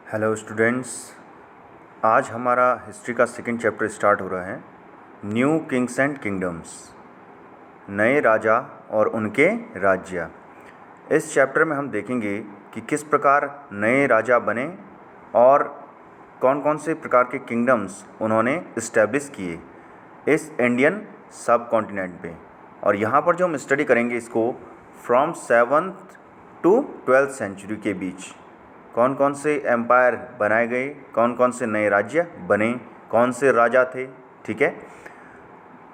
Hello students, आज हमारा history का सेकंड चैप्टर स्टार्ट हो रहा है। न्यू किंग्स एंड किंगडम्स, नए राजा और उनके राज्य। इस चैप्टर में हम देखेंगे कि किस प्रकार नए राजा बने और कौन कौन से प्रकार के किंगडम्स उन्होंने इस्टेब्लिश किए इस इंडियन सब कॉन्टिनेंट पे। और यहाँ पर जो हम स्टडी करेंगे इसको from 7th to 12th century के बीच कौन कौन से एम्पायर बनाए गए, कौन कौन से नए राज्य बने, कौन से राजा थे। ठीक है,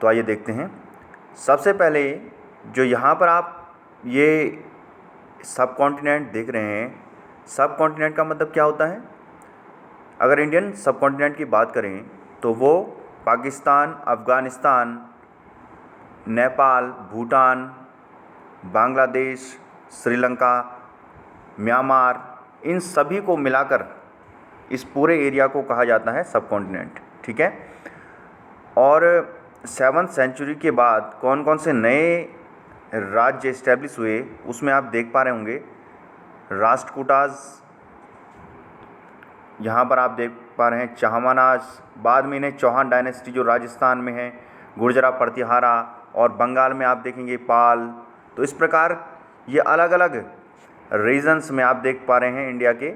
तो आइए देखते हैं। सबसे पहले जो यहाँ पर आप ये सब कॉन्टिनेंट देख रहे हैं, सब कॉन्टिनेंट का मतलब क्या होता है? अगर इंडियन सब कॉन्टिनेंट की बात करें तो वो पाकिस्तान, अफ़गानिस्तान, नेपाल, भूटान, बांग्लादेश, श्रीलंका, म्यांमार, इन सभी को मिलाकर इस पूरे एरिया को कहा जाता है सब कॉन्टिनेंट। ठीक है, और 7th सेंचुरी के बाद कौन कौन से नए राज्य इस्टेब्लिश हुए उसमें आप देख पा रहे होंगे। राष्ट्रकूटाज, यहाँ पर आप देख पा रहे हैं चाहमानाज, बाद में इन्हें चौहान डायनेस्टी जो राजस्थान में है, गुर्जरा प्रतिहारा, और बंगाल में आप देखेंगे पाल। तो इस प्रकार ये अलग अलग रीजन्स में आप देख पा रहे हैं इंडिया के।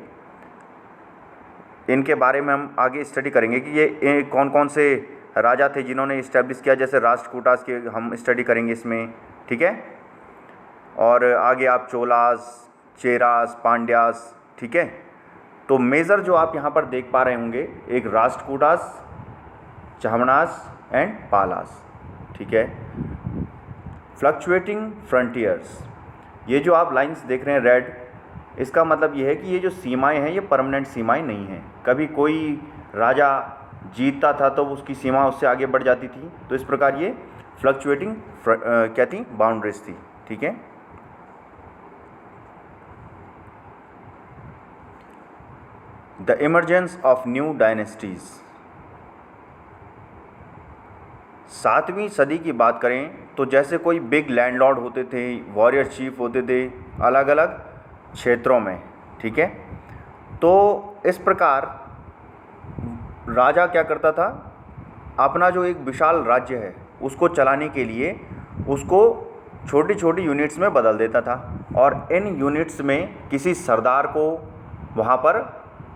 इनके बारे में हम आगे स्टडी करेंगे कि ये कौन कौन से राजा थे जिन्होंने इस्टेब्लिश किया। जैसे राष्ट्रकूटास के हम स्टडी करेंगे इसमें। ठीक है, और आगे आप चोलास, चेरास, पांड्यास। ठीक है, तो मेजर जो आप यहाँ पर देख पा रहे होंगे, एक राष्ट्रकूटास, चाहमानास एंड पालास। ठीक है, फ्लक्चुएटिंग फ्रंटियर्स, ये जो आप लाइंस देख रहे हैं रेड, इसका मतलब ये है कि ये जो सीमाएं हैं ये परमानेंट सीमाएं नहीं हैं। कभी कोई राजा जीतता था तो उसकी सीमा उससे आगे बढ़ जाती थी। तो इस प्रकार ये फ्लक्चुएटिंग क्या थी, बाउंड्रीज थी। ठीक है, the emergence of new dynasties, 7वीं सदी की बात करें तो जैसे कोई बिग लैंडलॉर्ड होते थे, वॉरियर चीफ होते थे अलग अलग क्षेत्रों में। ठीक है, तो इस प्रकार राजा क्या करता था, अपना जो एक विशाल राज्य है उसको चलाने के लिए उसको छोटी छोटी यूनिट्स में बदल देता था, और इन यूनिट्स में किसी सरदार को वहाँ पर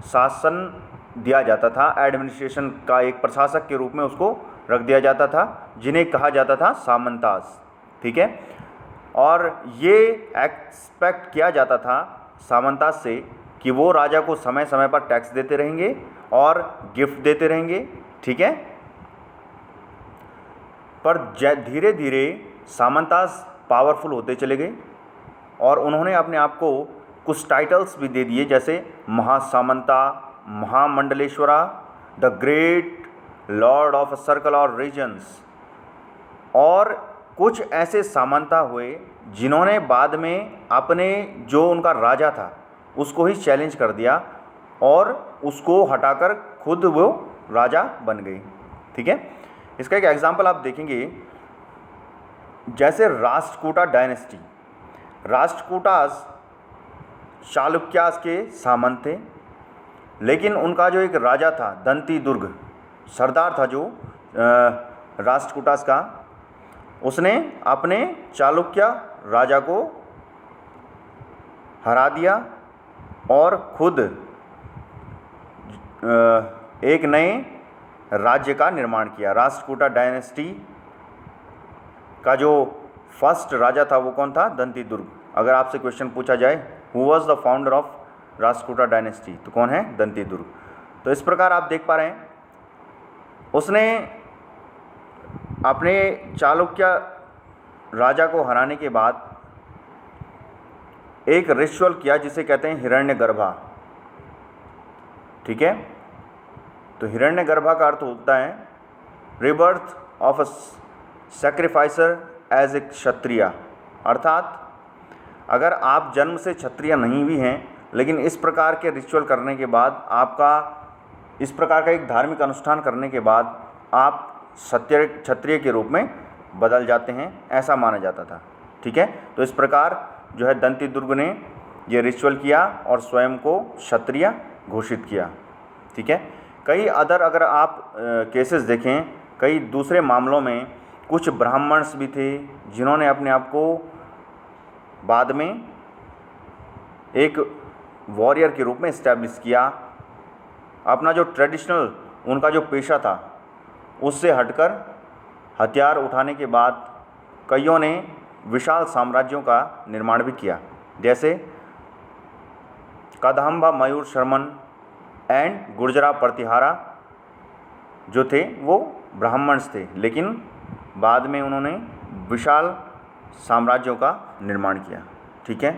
शासन दिया जाता था। एडमिनिस्ट्रेशन का एक प्रशासक के रूप में उसको रख दिया जाता था, जिन्हें कहा जाता था सामंताज। ठीक है, और ये एक्सपेक्ट किया जाता था सामंताज से कि वो राजा को समय समय पर टैक्स देते रहेंगे और गिफ्ट देते रहेंगे। ठीक है, पर धीरे धीरे सामंताज पावरफुल होते चले गए और उन्होंने अपने आप को कुछ टाइटल्स भी दे दिए, जैसे महासामंता, महामंडलेश्वरा, the great lord of a circle और रीजन्स। और कुछ ऐसे सामंता हुए जिन्होंने बाद में अपने जो उनका राजा था उसको ही चैलेंज कर दिया और उसको हटाकर खुद वो राजा बन गए। ठीक है, इसका एक एग्जांपल आप देखेंगे, जैसे राष्ट्रकूटा डायनेस्टी। राष्ट्रकूटास चालुक्यास के सामंत थे, लेकिन उनका जो एक राजा था दंती दुर्ग, सरदार था जो राष्ट्रकूटास का, उसने अपने चालुक्य राजा को हरा दिया और खुद एक नए राज्य का निर्माण किया। राष्ट्रकूटा डायनेस्टी का जो फर्स्ट राजा था वो कौन था? दंती दुर्ग। अगर आपसे क्वेश्चन पूछा जाए who was the founder of Rashtrakuta dynasty, तो कौन है? दंती दुर्ग। तो इस प्रकार आप देख पा रहे हैं उसने अपने चालुक्य राजा को हराने के बाद एक रिचुअल किया जिसे कहते हैं हिरण्यगर्भा। ठीक है, तो हिरण्यगर्भा का अर्थ होता है rebirth of a sacrificer as a Kshatriya. अर्थात अगर आप जन्म से क्षत्रिय नहीं भी हैं, लेकिन इस प्रकार के रिचुअल करने के बाद, आपका इस प्रकार का एक धार्मिक अनुष्ठान करने के बाद आप क्षत्रिय के रूप में बदल जाते हैं, ऐसा माना जाता था। ठीक है, तो इस प्रकार जो है दंती दुर्ग ने ये रिचुअल किया और स्वयं को क्षत्रिय घोषित किया। ठीक है। कई अगर आप केसेस देखें, कई दूसरे मामलों में कुछ ब्राह्मण्स भी थे जिन्होंने अपने आप को बाद में एक वॉरियर के रूप में इस्टेब्लिश किया। अपना जो ट्रेडिशनल उनका जो पेशा था उससे हटकर हथियार उठाने के बाद कईयों ने विशाल साम्राज्यों का निर्माण भी किया, जैसे कदंबा मयूर शर्मन एंड गुर्जरा प्रतिहारा जो थे वो ब्राह्मण्स थे, लेकिन बाद में उन्होंने विशाल साम्राज्यों का निर्माण किया। ठीक है।